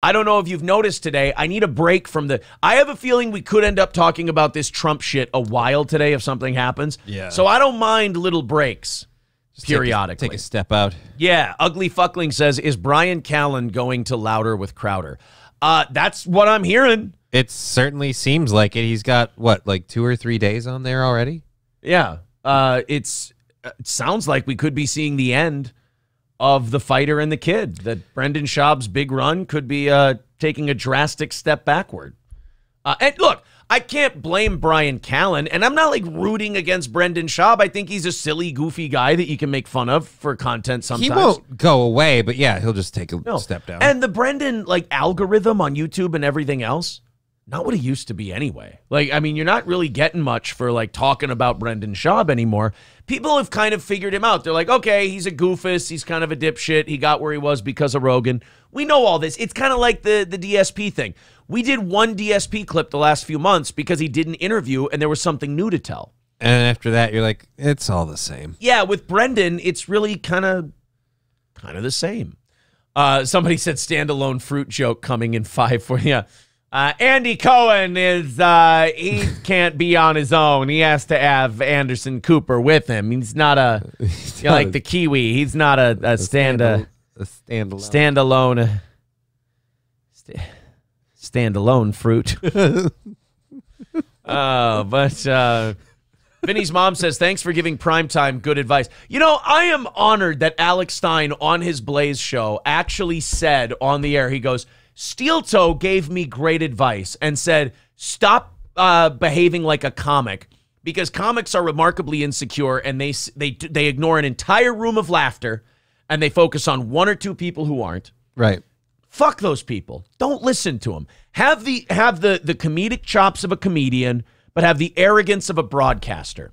I don't know if you've noticed today, I need a break from I have a feeling we could end up talking about this Trump shit a while today if something happens. Yeah. So I don't mind little breaks periodically. Take a step out. Yeah. Ugly Fuckling says, is Bryan Callen going to Louder with Crowder? That's what I'm hearing. It certainly seems like it. He's got, what, like 2 or 3 days on there already? Yeah. It sounds like we could be seeing the end of the fighter and the kid, that Brendan Schaub's big run could be taking a drastic step backward. And look, I can't blame Bryan Callen, and I'm not like rooting against Brendan Schaub. I think he's a silly, goofy guy that you can make fun of for content sometimes. He won't go away, but yeah, he'll just take a step down. And the Brendan like algorithm on YouTube and everything else, not what it used to be anyway. Like, I mean, you're not really getting much for like talking about Brendan Schaub anymore. People have kind of figured him out. They're like, okay, he's a goofus. He's kind of a dipshit. He got where he was because of Rogan. We know all this. It's kind of like the DSP thing. We did one DSP clip the last few months because he did an interview and there was something new to tell. And after that, you're like, it's all the same. Yeah, with Brendan, it's really kind of the same. Somebody said standalone fruit joke coming in 5-4. Yeah. Andy Cohen is, he can't be on his own. He has to have Anderson Cooper with him. He's not like the Kiwi. He's not a standalone fruit. But Vinny's mom says, thanks for giving Primetime good advice. You know, I am honored that Alex Stein on his Blaze show actually said on the air, he goes, Steel Toe gave me great advice and said, stop behaving like a comic, because comics are remarkably insecure and they ignore an entire room of laughter and they focus on 1 or 2 people who aren't. Right. Fuck those people. Don't listen to them. Have the comedic chops of a comedian, but have the arrogance of a broadcaster.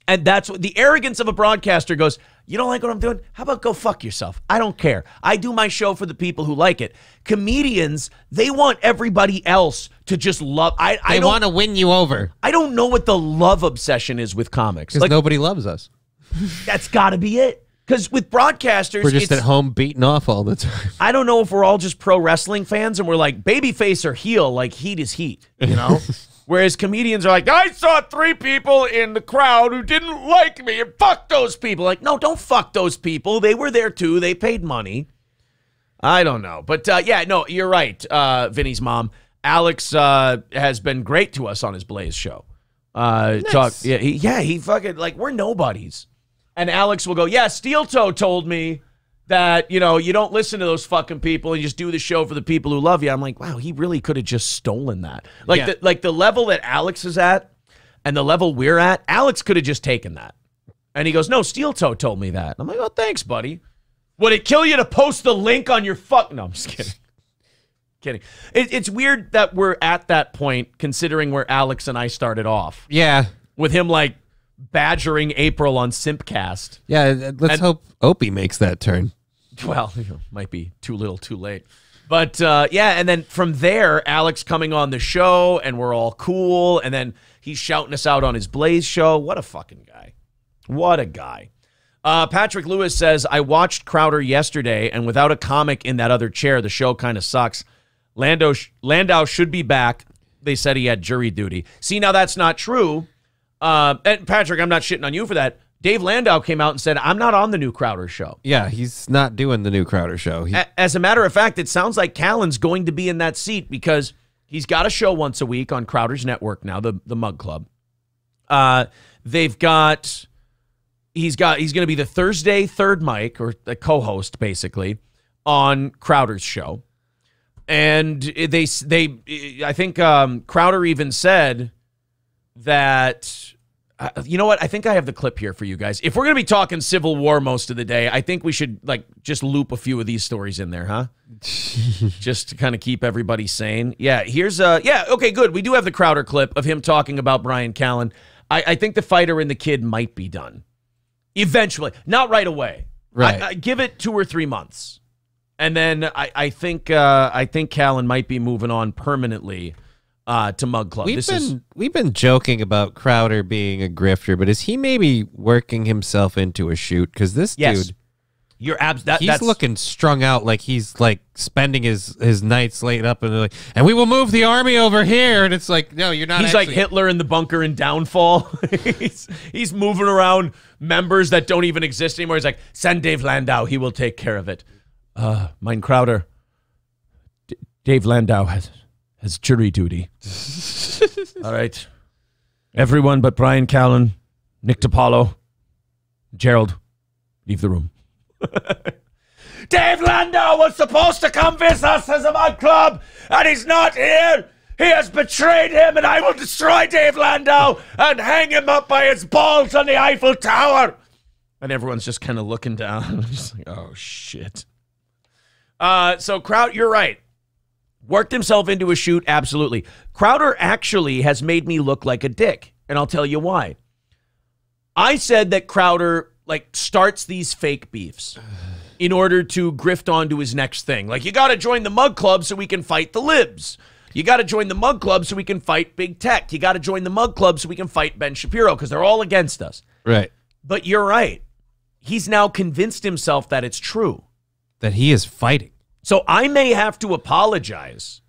And that's what the arrogance of a broadcaster goes, you don't like what I'm doing? How about go fuck yourself? I don't care. I do my show for the people who like it. Comedians, they want everybody else to just love. They want to win you over. I don't know what the love obsession is with comics. Because nobody loves us. That's got to be it. Because with broadcasters, we're just at home beating off all the time. I don't know if we're all just pro wrestling fans and we're like, babyface or heel, like heat is heat, you know? Whereas comedians are like, I saw 3 people in the crowd who didn't like me, and fuck those people. Like, no, don't fuck those people. They were there too. They paid money. I don't know. But yeah, no, you're right, Vinny's mom. Alex has been great to us on his Blaze show. Nice. He fucking, like, we're nobodies. And Alex will go, yeah, Steel Toe told me that, you know, you don't listen to those fucking people and you just do the show for the people who love you. I'm like, wow, he really could have just stolen that. Like, the level that Alex is at and the level we're at, Alex could have just taken that. And he goes, no, Steel Toe told me that. I'm like, oh, thanks, buddy. Would it kill you to post the link on your No, I'm just kidding. Kidding. It's weird that we're at that point, considering where Alex and I started off. Yeah. With him, like, badgering April on Simpcast. Yeah, let's hope Opie makes that turn. Well, might be too little too late. But, yeah, and then from there, Alex coming on the show, and we're all cool, and then he's shouting us out on his Blaze show. What a fucking guy. What a guy. Patrick Lewis says, I watched Crowder yesterday, and without a comic in that other chair, the show kind of sucks. Landau should be back. They said he had jury duty. See, now that's not true. And Patrick, I'm not shitting on you for that. Dave Landau came out and said, I'm not on the new Crowder show. Yeah, he's not doing the new Crowder show. As a matter of fact, it sounds like Callen's going to be in that seat because he's got a show once a week on Crowder's network now, the Mug Club. He's going to be the Thursday third mic, or the co-host, basically, on Crowder's show. And I think Crowder even said that, you know what? I think I have the clip here for you guys. If we're going to be talking Civil War most of the day, I think we should like just loop a few of these stories in there, huh? Just to kind of keep everybody sane. Yeah, here's yeah, okay, good. We do have the Crowder clip of him talking about Bryan Callen. I think the fighter and the kid might be done eventually, not right away. Right. I give it 2 or 3 months, and then I think Callen might be moving on permanently to Mug Club. We've been joking about Crowder being a grifter, but is he maybe working himself into a shoot? Because this dude, He's looking strung out, like he's like spending his nights laid up, and like, and we will move the army over here, and it's like, no, you're not. He's like Hitler in the bunker in Downfall. he's moving around members that don't even exist anymore. He's like, send Dave Landau, he will take care of it. Mein Crowder, Dave Landau has jury duty. All right, everyone but Bryan Callen, Nick DiPaolo, Gerald, leave the room. Dave Landau was supposed to come visit us as a Mud Club, and he's not here. He has betrayed him, and I will destroy Dave Landau and hang him up by his balls on the Eiffel Tower. And everyone's just kind of looking down. Just like, oh, shit. So, Crowder, you're right. Worked himself into a shoot, absolutely. Crowder actually has made me look like a dick, and I'll tell you why. I said that Crowder starts these fake beefs in order to grift onto his next thing. Like, you got to join the Mug Club so we can fight the libs. You got to join the Mug Club so we can fight big tech. You got to join the Mug Club so we can fight Ben Shapiro because they're all against us. Right. But you're right. He's now convinced himself that it's true. That he is fighting. So I may have to apologize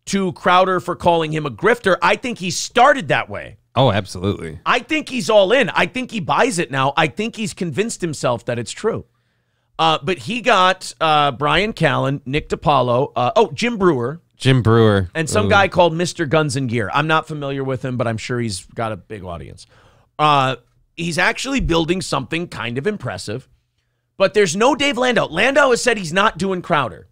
to Crowder for calling him a grifter. I think he started that way. Oh, absolutely. I think he's all in. I think he buys it now. I think he's convinced himself that it's true. But he got Bryan Callen, Nick DiPaolo, Jim Brewer. Jim Brewer. And some guy called Mr. Guns and Gear. I'm not familiar with him, but I'm sure he's got a big audience. He's actually building something kind of impressive. But there's no Dave Landau. Landau has said he's not doing Crowder.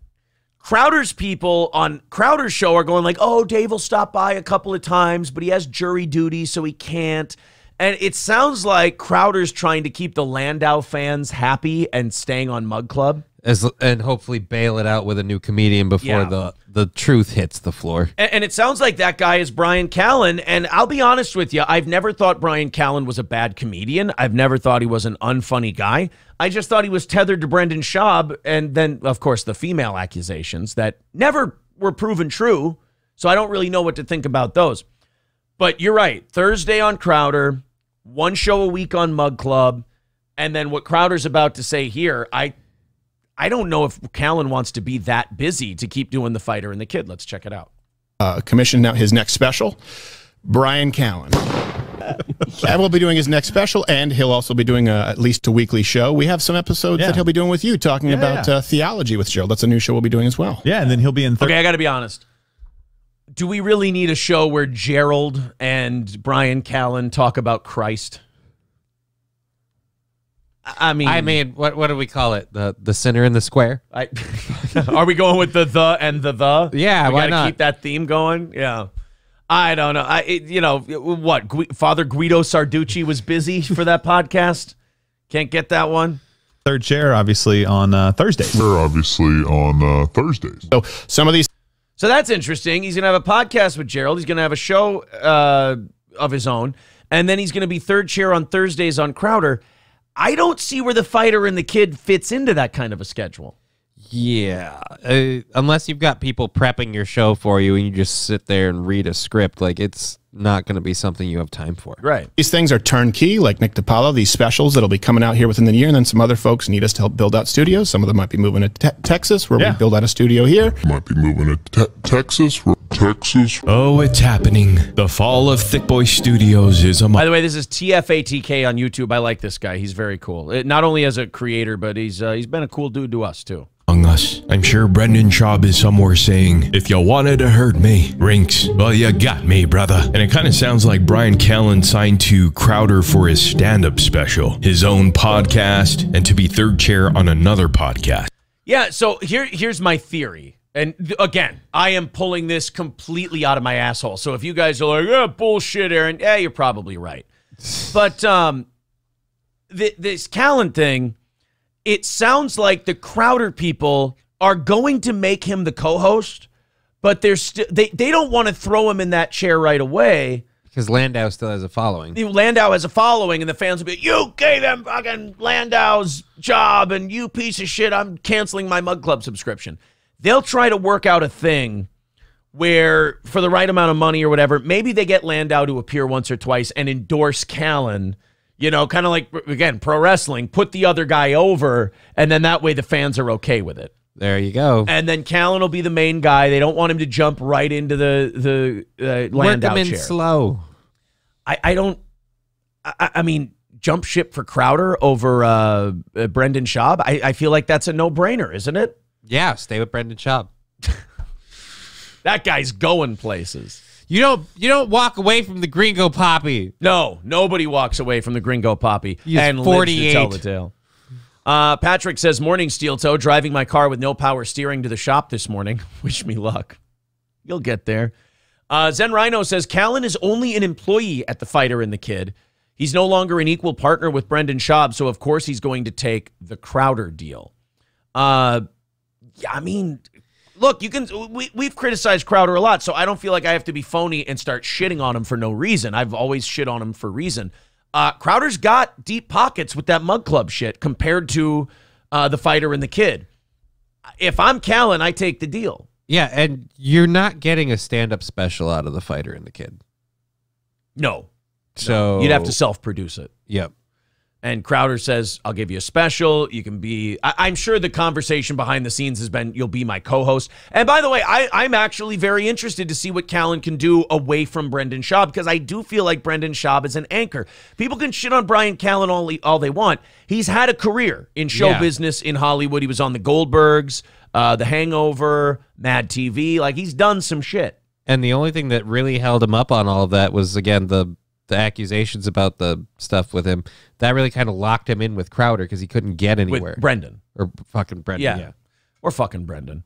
Crowder's people on Crowder's show are going like, oh, Dave will stop by a couple of times, but he has jury duty, so he can't. And it sounds like Crowder's trying to keep the Landau fans happy and staying on Mug Club. And hopefully bail it out with a new comedian before the truth hits the floor. And it sounds like that guy is Bryan Callen. And I'll be honest with you, I've never thought Bryan Callen was a bad comedian. I've never thought he was an unfunny guy. I just thought he was tethered to Brendan Schaub. And then, of course, the female accusations that never were proven true. So I don't really know what to think about those. But you're right. Thursday on Crowder, one show a week on Mug Club. And then what Crowder's about to say here, I don't know if Callen wants to be that busy to keep doing the fighter and the kid. Let's check it out. Commissioned now his next special, Bryan Callen. Chad will be doing his next special, and he'll also be doing at least a weekly show. We have some episodes that he'll be doing with you, talking about theology with Gerald. That's a new show we'll be doing as well. Yeah, and then he'll be in... Okay, I got to be honest. Do we really need a show where Gerald and Bryan Callen talk about Christ? I mean, what do we call it? The sinner in the square? Are we going with the and the? Yeah, we why gotta not? keep that theme going. Yeah, I don't know. What Father Guido Sarducci was busy for that podcast. Can't get that one. Third chair, obviously on Thursdays. So some of these. So that's interesting. He's gonna have a podcast with Gerald. He's gonna have a show of his own, and then he's gonna be third chair on Thursdays on Crowder. I don't see where the fighter and the kid fits into that kind of a schedule. Yeah. Unless you've got people prepping your show for you and you just sit there and read a script, like it's not going to be something you have time for. Right. These things are turnkey, like Nick DiPaolo, these specials that'll be coming out here within the year, and then some other folks need us to help build out studios. Some of them might be moving to Texas, where we build out a studio here. Might be moving to Texas. Oh, it's happening. The fall of Thick Boy Studios is a... By the way, this is TFATK on YouTube. I like this guy. He's very cool. Not only as a creator, but he's been a cool dude to us, too. Among us. I'm sure Brendan Schaub is somewhere saying, if you wanted to hurt me, Rinks, well, you got me, brother. And it kind of sounds like Bryan Callen signed to Crowder for his stand-up special, his own podcast, and to be third chair on another podcast. Yeah, so here's my theory. And again, I am pulling this completely out of my asshole. So if you guys are like, yeah, bullshit, Aaron, yeah, you're probably right. But this Callen thing, it sounds like the Crowder people are going to make him the co-host, but they don't want to throw him in that chair right away. Because Landau still has a following. Landau has a following, and the fans will be, you gave him fucking Landau's job, and you piece of shit, I'm canceling my Mug Club subscription. They'll try to work out a thing where, for the right amount of money or whatever, maybe they get Landau to appear once or twice and endorse Callen You know, kind of like, again, pro wrestling, put the other guy over, and then that way the fans are okay with it. There you go. And then Callen will be the main guy. They don't want him to jump right into the Landau Work him in chair. slow. I mean, jump ship for Crowder over Brendan Schaub. I feel like that's a no-brainer, isn't it? Yeah, stay with Brendan Schaub. That guy's going places. You don't walk away from the Gringo Poppy. No, nobody walks away from the Gringo Poppy and 48. lives to tell the tale. Patrick says, morning, Steel Toe. Driving my car with no power steering to the shop this morning. Wish me luck. You'll get there. Zen Rhino says, Callen is only an employee at the Fighter and the Kid. He's no longer an equal partner with Brendan Schaub, so of course he's going to take the Crowder deal. Yeah, I mean, look, we've criticized Crowder a lot, so I don't feel like I have to be phony and start shitting on him for no reason. I've always shit on him for reason. Crowder's got deep pockets with that Mug Club shit compared to the Fighter and the Kid. If I'm Callen, I take the deal. Yeah, and you're not getting a stand-up special out of the Fighter and the Kid. No. So you'd have to self-produce it. Yep. And Crowder says, I'll give you a special. You can be... I'm sure the conversation behind the scenes has been, you'll be my co-host. And by the way, I'm actually very interested to see what Callen can do away from Brendan Schaub, because I do feel like Brendan Schaub is an anchor. People can shit on Bryan Callen all they want. He's had a career in show business in Hollywood. He was on The Goldbergs, The Hangover, Mad TV. Like, he's done some shit. And the only thing that really held him up on all of that was, again, the accusations about the stuff with him. That really kind of locked him in with Crowder because he couldn't get anywhere. With Brendan. Or fucking Brendan, yeah. Or fucking Brendan.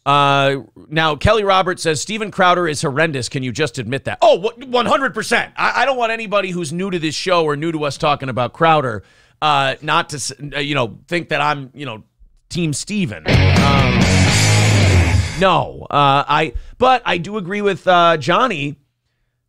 Now, Kelly Roberts says, Steven Crowder is horrendous. Can you just admit that? Oh, 100%. I don't want anybody who's new to this show or new to us talking about Crowder not to, think that I'm, Team Steven. No. But I do agree with Johnny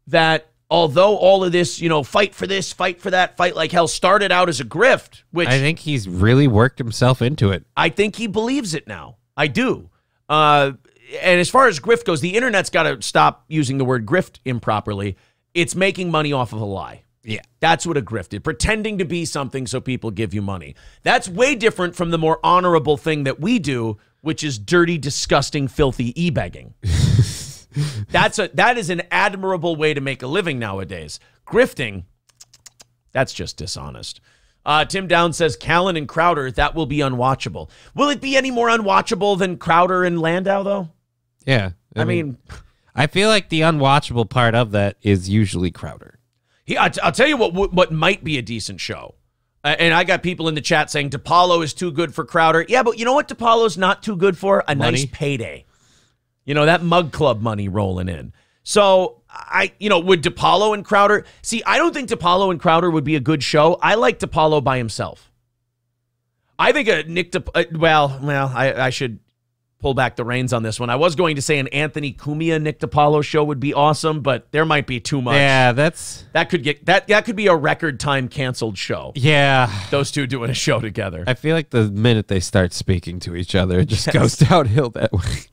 that although all of this, fight for this, fight for that, fight like hell started out as a grift, which I think he's really worked himself into it. I think he believes it now. I do. And as far as grift goes, the internet's got to stop using the word grift improperly. It's making money off of a lie. Yeah. That's what a grift is. Pretending to be something so people give you money. That's way different from the more honorable thing that we do, which is dirty, disgusting, filthy e-begging. That is an admirable way to make a living nowadays. Grifting, that's just dishonest. Tim Down says, Callen and Crowder, that will be unwatchable. Will it be any more unwatchable than Crowder and Landau, though? Yeah. I mean, I feel like the unwatchable part of that is usually Crowder. I'll tell you what might be a decent show. And I got people in the chat saying DePaulo is too good for Crowder. Yeah, but you know what DePaulo's not too good for? A nice payday. That Mug Club money rolling in. So, would DePaulo and Crowder... See, I don't think DePaulo and Crowder would be a good show. I like DePaulo by himself. I think I should pull back the reins on this one. I was going to say an Anthony Cumia, Nick DePaulo show would be awesome, but there might be too much. Yeah, that could be a record time canceled show. Yeah. Those two doing a show together. I feel like the minute they start speaking to each other, it just goes downhill that way.